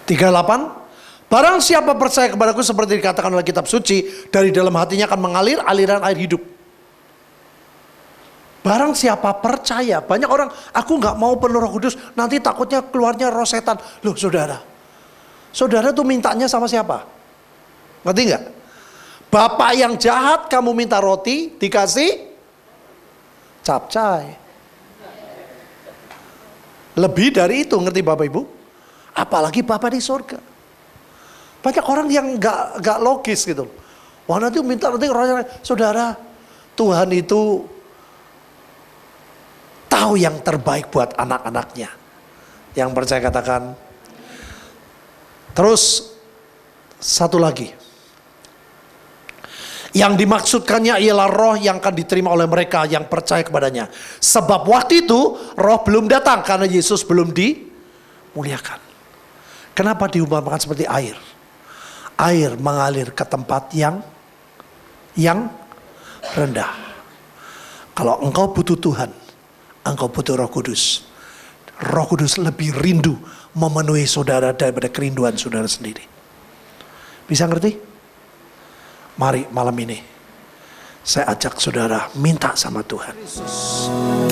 (38) Barang siapa percaya kepadaku seperti dikatakan oleh kitab suci, dari dalam hatinya akan mengalir aliran air hidup. Barang siapa percaya. Banyak orang, aku nggak mau penuh Roh Kudus, nanti takutnya keluarnya roh setan. Loh saudara, saudara tuh mintanya sama siapa? Ngerti nggak? Bapak yang jahat kamu minta roti, dikasih capcay. Lebih dari itu, ngerti Bapak Ibu? Apalagi Bapak di surga. Banyak orang yang nggak logis gitu. Wah nanti minta roti, saudara, Tuhan itu tahu yang terbaik buat anak-anaknya. Yang percaya katakan. Terus satu lagi. Yang dimaksudkannya ialah roh yang akan diterima oleh mereka yang percaya kepadanya. Sebab waktu itu roh belum datang karena Yesus belum dimuliakan. Kenapa diumpamakan seperti air? Air mengalir ke tempat yang rendah. Kalau engkau butuh Tuhan, engkau butuh Roh Kudus. Roh Kudus lebih rindu memenuhi saudara daripada kerinduan saudara sendiri. Bisa ngerti? Mari malam ini saya ajak saudara minta sama Tuhan.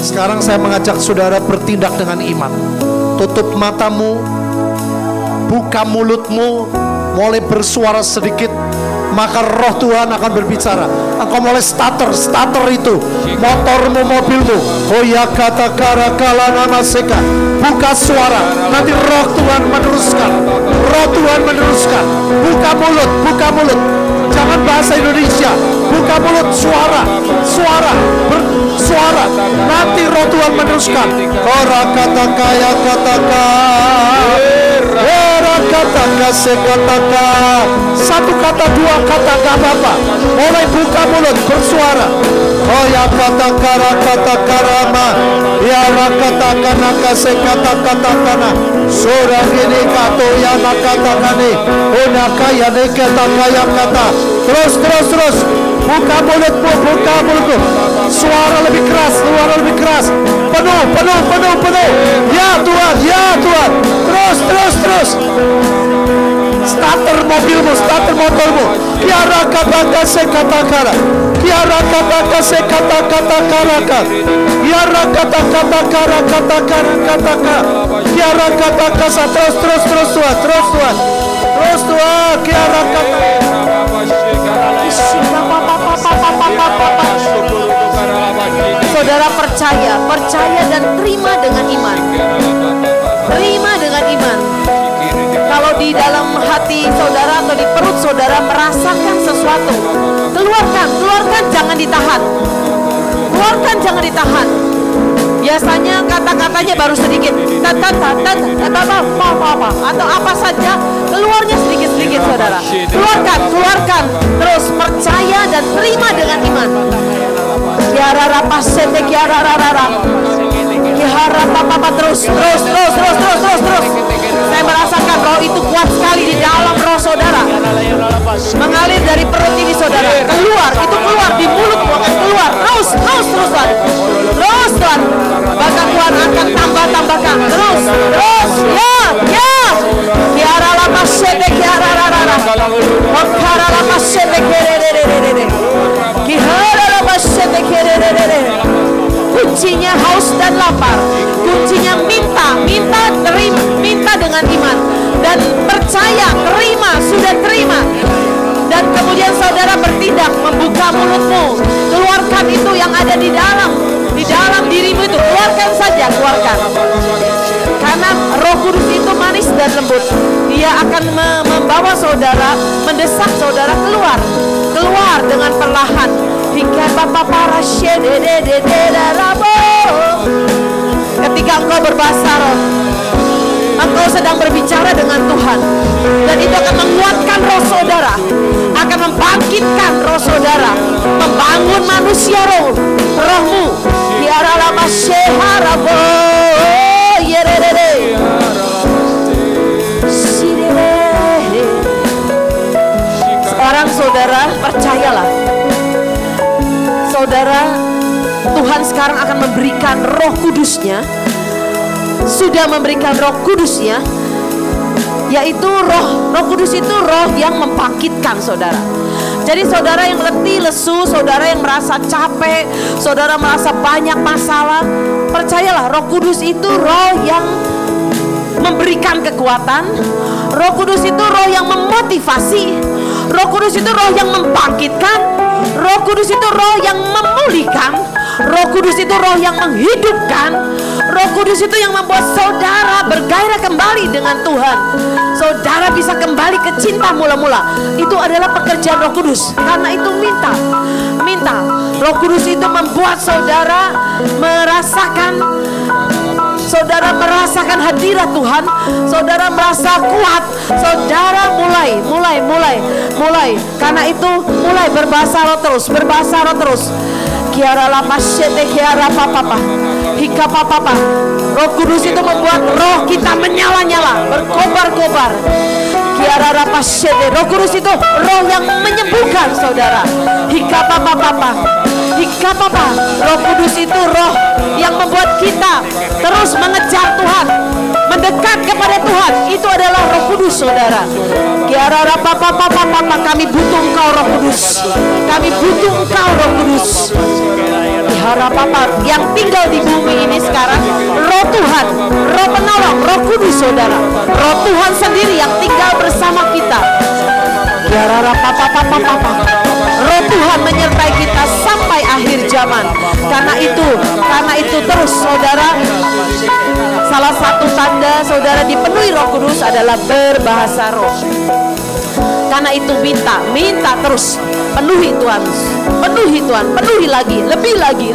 Sekarang saya mengajak saudara bertindak dengan iman. Tutup matamu, buka mulutmu, mulai bersuara sedikit, maka roh Tuhan akan berbicara. Engkau mulai starter itu, motormu, mobilmu. Hoya kata kara kala nama seka. Buka suara, nanti roh Tuhan meneruskan. Roh Tuhan meneruskan. Buka mulut. Jangan bahasa Indonesia. Buka mulut, suara, bersuara. Nanti roh Tuhan meneruskan. Kora kata kaya kata kata sekataka. Satu kata, dua kata gak apa-apa. Mulai buka mulut, bersuara. Oh ya kata kara kata karama. Ya kata kana kasekata kata kana. Surah ini kato ya kata kani. Una kaya ne kata kaya kata. Terus. Buka mulutmu. Suara lebih keras. Penuh. Ya Tuhan. Terus. Starter mobilmu, starter motormu. Kiara kata sekata-kara. Kiara kata kata-kara. Kiara kata kata-kara. Kiara kata kasa. Terus Tuhan. Kiara kata. Saudara percaya dan terima dengan iman. Kalau di dalam hati saudara atau di perut saudara merasakan sesuatu, keluarkan, jangan ditahan. Biasanya kata-katanya baru sedikit, atau apa saja, keluarnya sedikit saudara. Keluarkan, terus percaya dan terima dengan iman. Kiara rapasete kiara rarara. Kiara papa terus. Saya merasakan roh itu kuat sekali di dalam roh saudara. Mengalir dari perut ini saudara. Keluar di mulutmu akan keluar. Terus Tuhan. Bahkan Tuhan akan tambahkan. Terus. Ya. Kiara lapasete kiara rarara. Kiara lapasete kerere. Kiara lapasete kerere. Kuncinya haus dan lapar. Kuncinya minta dengan iman dan percaya, sudah terima. Dan kemudian saudara bertindak, membuka mulutmu, keluarkan itu yang ada di dalam dirimu itu, keluarkan. Karena Roh Kudus itu manis dan lembut. Dia akan membawa saudara, mendesak saudara keluar dengan perlahan. Ketika engkau berbahasa roh, engkau sedang berbicara dengan Tuhan, dan itu akan menguatkan roh saudara, akan membangkitkan roh saudara, membangun manusia rohmu. Tiara lama seharabo yerere. Sekarang saudara percayalah, saudara, Tuhan sekarang akan memberikan Roh Kudus-Nya, sudah memberikan Roh Kudus-Nya, yaitu Roh Kudus itu roh yang membangkitkan saudara. Jadi saudara yang letih, lesu, saudara yang merasa capek, saudara merasa banyak masalah, percayalah Roh Kudus itu roh yang memberikan kekuatan. Roh Kudus itu roh yang memotivasi. Roh Kudus itu roh yang membangkitkan. Roh Kudus itu roh yang memulihkan. Roh Kudus itu roh yang menghidupkan. Roh Kudus itu yang membuat saudara bergairah kembali dengan Tuhan. Saudara bisa kembali ke cinta mula-mula. Itu adalah pekerjaan Roh Kudus. Karena itu minta. Roh Kudus itu membuat saudara merasakan hadirat Tuhan. Saudara merasa kuat. Saudara mulai. Karena itu mulai berbahasa roh terus. Kiara lama sete kiara papa. Hika papa. Roh Kudus itu membuat roh kita menyala-nyala, berkobar-kobar. Roh Kudus itu roh yang menyembuhkan saudara. Roh Kudus itu roh yang membuat kita terus mengejar Tuhan, mendekat kepada Tuhan. Itu adalah Roh Kudus saudara. Kami butuh Engkau Roh Kudus. Kami butuh Engkau Roh Kudus. Yang tinggal di bumi ini sekarang Roh Tuhan, Roh penolong, Roh Kudus saudara. Roh Tuhan sendiri yang tinggal bersama kita. Roh Tuhan menyertai kita sampai akhir zaman. Karena itu terus saudara, salah satu tanda saudara dipenuhi Roh Kudus adalah berbahasa roh. Karena itu minta terus, penuhi Tuhan, penuhi lagi, lebih lagi,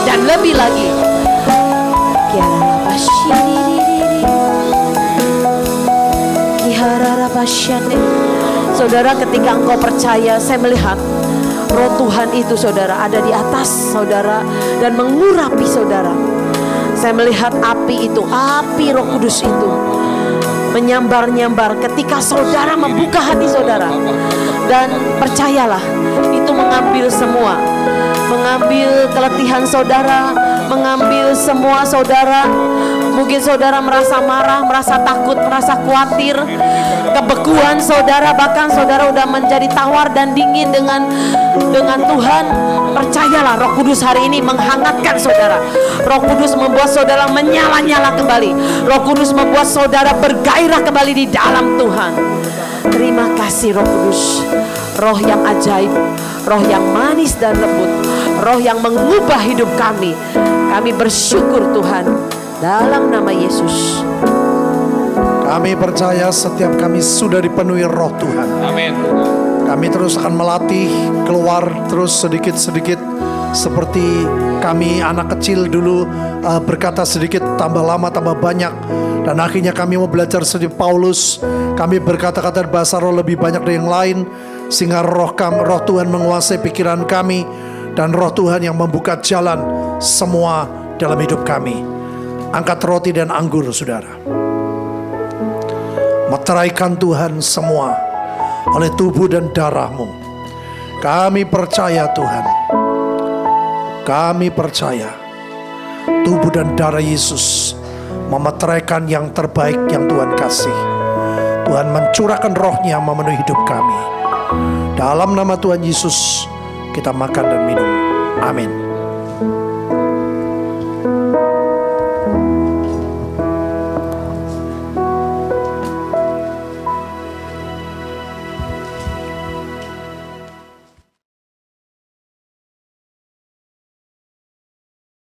dan lebih lagi. Saudara, ketika engkau percaya, saya melihat roh Tuhan itu saudara ada di atas saudara dan mengurapi saudara. Saya melihat api itu, api Roh Kudus itu menyambar-nyambar ketika saudara membuka hati saudara. Dan percayalah, itu mengambil semua, mengambil keletihan saudara, mengambil semua saudara. Mungkin saudara merasa marah, merasa takut, merasa khawatir, kebekuan saudara, bahkan saudara udah menjadi tawar dan dingin dengan Tuhan. Percayalah, Roh Kudus hari ini menghangatkan saudara. Roh Kudus membuat saudara menyala-nyala kembali. Roh Kudus membuat saudara bergairah kembali di dalam Tuhan. Terima kasih Roh Kudus, roh yang ajaib, roh yang manis dan lembut, roh yang mengubah hidup kami. Kami bersyukur Tuhan, dalam nama Yesus. Kami percaya setiap kami sudah dipenuhi roh Tuhan. Amin. Kami terus akan melatih keluar terus sedikit-sedikit. Seperti kami anak kecil dulu berkata sedikit, tambah lama tambah banyak. Dan akhirnya kami mau belajar seperti Paulus. Kami berkata-kata bahasa roh lebih banyak dari yang lain. Sehingga roh Tuhan menguasai pikiran kami. Dan roh Tuhan yang membuka jalan semua dalam hidup kami. Angkat roti dan anggur saudara. Meteraikan Tuhan semua oleh tubuh dan darah-Mu. Kami percaya Tuhan. Kami percaya tubuh dan darah Yesus memeteraikan yang terbaik yang Tuhan kasih. Tuhan mencurahkan rohnya memenuhi hidup kami. Dalam nama Tuhan Yesus kita makan dan minum. Amin.